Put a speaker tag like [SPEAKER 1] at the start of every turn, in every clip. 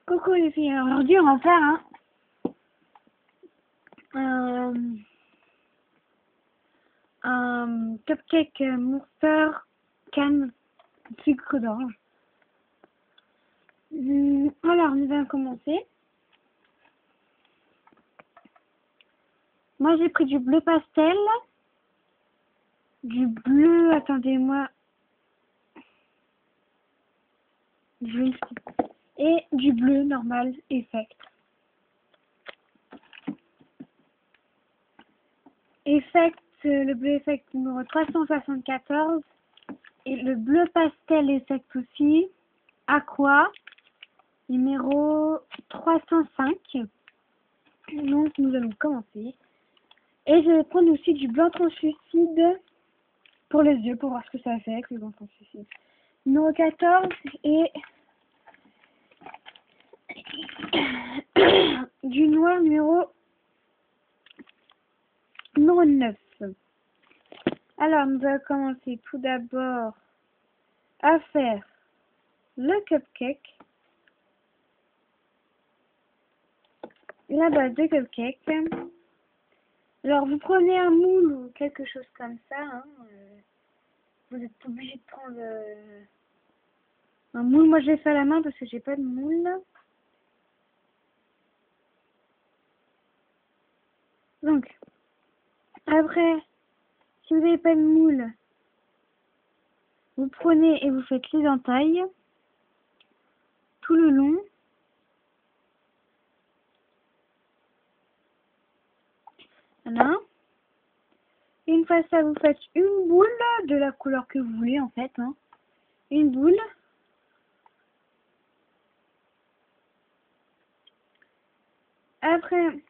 [SPEAKER 1] Coucou les filles, alors aujourd'hui on va faire un cupcake Monster canne sucre d'orge. Alors nous allons commencer. Moi j'ai pris du bleu pastel, du bleu, attendez-moi, et du bleu normal Effect. Effect, le bleu Effect numéro 374 et le bleu pastel Effect aussi, Aqua numéro 305. Donc nous allons commencer. Et je vais prendre aussi du blanc translucide pour les yeux, pour voir ce que ça fait avec le blanc translucide. Numéro 14 et du noir numéro 9. Alors nous allons commencer tout d'abord à faire le cupcake. La base de cupcake. Alors vous prenez un moule ou quelque chose comme ça. Hein, vous êtes obligé de prendre un moule. Moi je l'ai fait à la main parce que j'ai pas de moule. Donc après, si vous n'avez pas de moule, vous prenez et vous faites les entailles tout le long. Voilà. Une fois ça, vous faites une boule de la couleur que vous voulez en fait. Hein. Une boule. Après,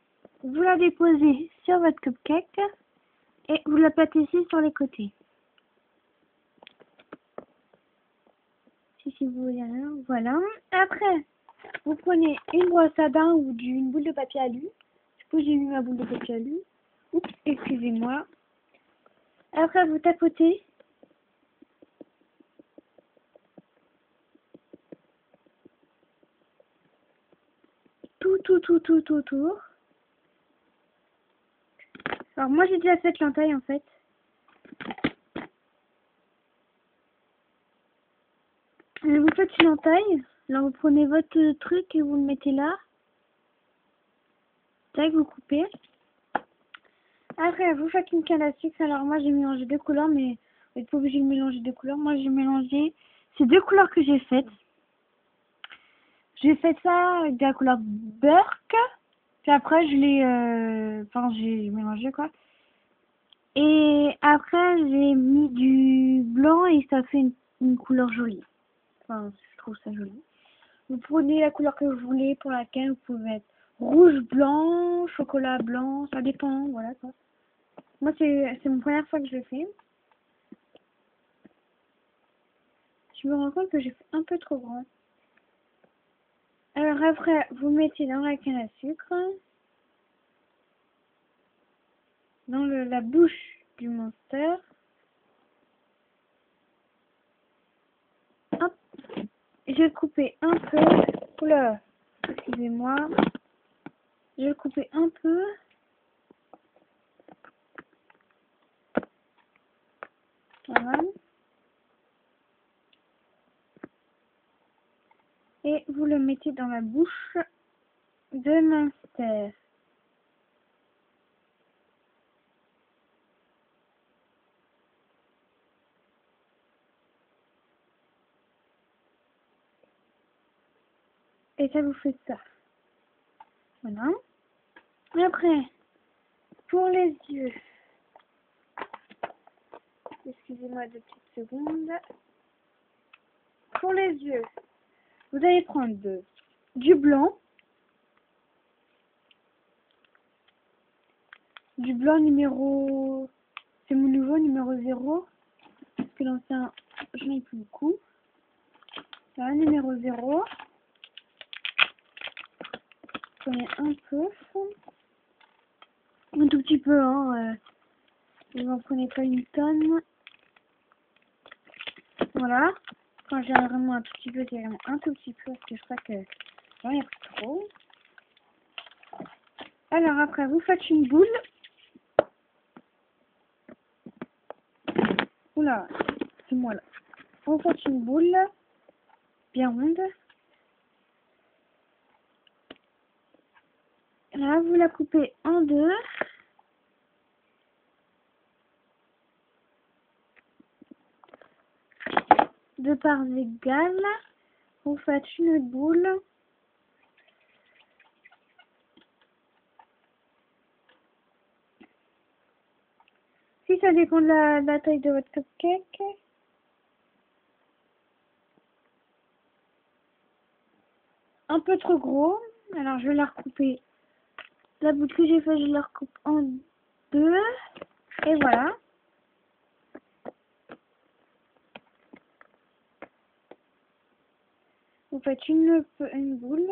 [SPEAKER 1] vous la déposez sur votre cupcake et vous la platissez sur les côtés. Si vous voulez rien, voilà. Après, vous prenez une brosse à dents ou une boule de papier alu. Du coup, j'ai mis ma boule de papier alu. Oups, excusez-moi. Après, vous tapotez. Tout autour. Alors, moi, j'ai déjà fait l'entaille, en fait. Vous faites une entaille. Alors, vous prenez votre truc et vous le mettez là. Tac, vous coupez. Après, vous faites une canne à sucre. Alors, moi, j'ai mélangé deux couleurs, mais vous n'êtes pas obligé de mélanger deux couleurs. Moi, j'ai mélangé ces deux couleurs que j'ai faites. J'ai fait ça avec de la couleur Burke. Puis après, je l'ai... j'ai mélangé, quoi. Et après, j'ai mis du blanc et ça fait une couleur jolie. Enfin, je trouve ça joli. Vous prenez la couleur que vous voulez pour laquelle vous pouvez mettre rouge, blanc, chocolat blanc, ça dépend, voilà quoi. Moi, c'est ma première fois que je le fais. Je me rends compte que j'ai fait un peu trop grand. Alors après, vous mettez dans la canne à sucre, dans la bouche du Monster. Hop. Je vais couper un peu. Oula, excusez-moi. Je vais couper un peu. Voilà. Et vous le mettez dans la bouche de Monster. Et ça vous fait ça. Voilà. Et après, pour les yeux, excusez-moi 2 petites secondes. Pour les yeux, vous allez prendre du blanc. Du blanc numéro... C'est mon nouveau numéro 0. Parce que l'ancien, je n'en ai plus beaucoup. Voilà, numéro 0. Prenez un peu. Un tout petit peu, hein. Vous n'en prenez pas une tonne. Voilà. Quand j'ai vraiment un tout petit peu, c'est vraiment un tout petit peu. Parce que je crois que temps, il n'y a pas trop. Alors après, vous faites une boule. Oula, c'est moi là. Vous faites une boule bien ronde. Là, vous la coupez en deux. De parts égales. Vous faites une boule. Si ça dépend de la taille de votre cupcake. Un peu trop gros. Alors je vais la recouper. La boule que j'ai faite, je la recoupe en deux. Et voilà. Vous faites une boule.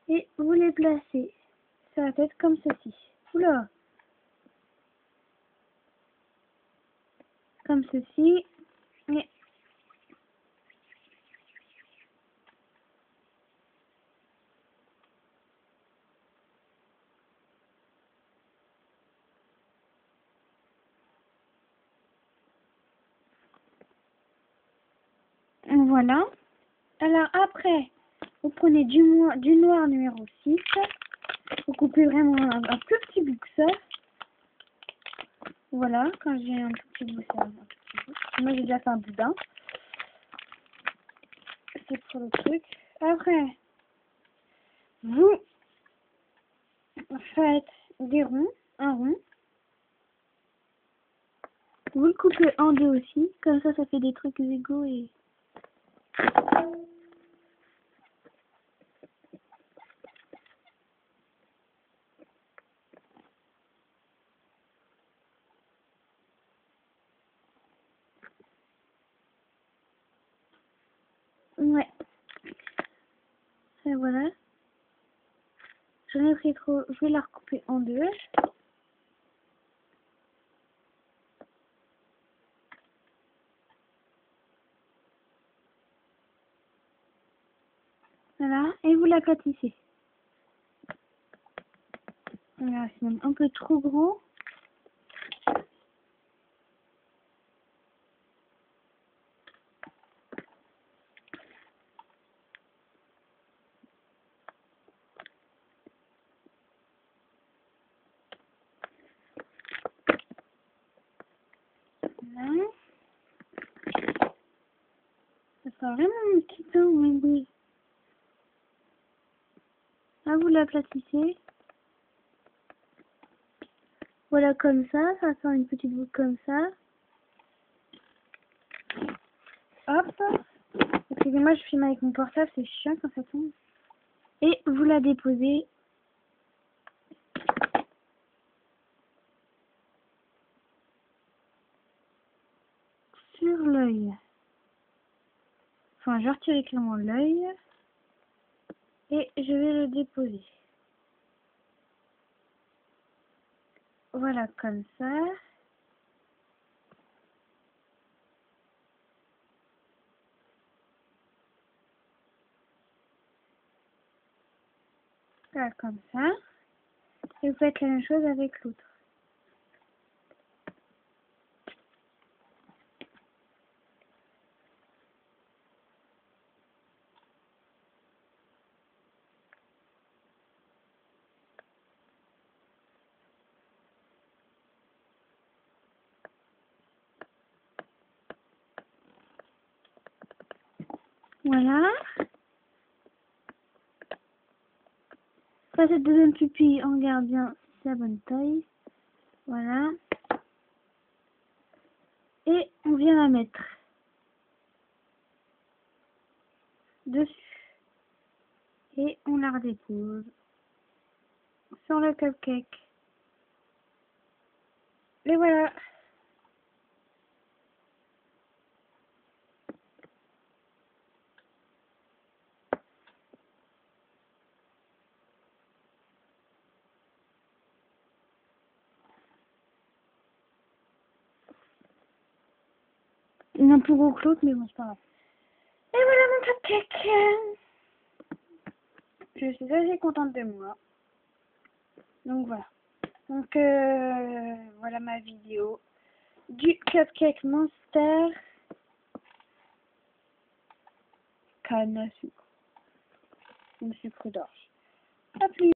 [SPEAKER 1] Et vous les placez. Ça va être comme ceci. Oula. Comme ceci. Et voilà. Alors après, vous prenez du noir numéro 6. Vous coupez vraiment un plus petit bout que ça. Voilà, quand j'ai un tout petit bout, c'est un tout petit bout. Moi j'ai déjà fait un boudin. C'est pour le truc. Après, vous faites des ronds, un rond. Vous le coupez en deux aussi, comme ça fait des trucs égaux et... Ouais. Et voilà. J'en ai pris trop, je vais la recouper en deux. Voilà, et vous l'aplatissez. Voilà, c'est même un peu trop gros. Voilà. Ça sera vraiment un petit peu, mais oui. Là, vous l'aplatissez. Voilà, comme ça sort une petite boucle comme ça. Hop. Excusez-moi, je filme avec mon portable, c'est chiant quand ça tombe. Et vous la déposez sur l'œil. Enfin, je retire clairement l'œil. Et je vais le déposer. Voilà, comme ça. Voilà, comme ça. Et vous faites la même chose avec l'autre. Voilà. Ça, cette deuxième pupille, on regarde bien sa bonne taille. Voilà. Et on vient la mettre dessus. Et on la redépose sur le cupcake. Et voilà. Il est un peu gros que l'autre, mais bon, c'est pas grave. Et voilà mon cupcake. Je suis assez contente de moi. Donc voilà. Donc voilà ma vidéo du cupcake Monster canne à sucre. Ou sucre d'orge. À plus.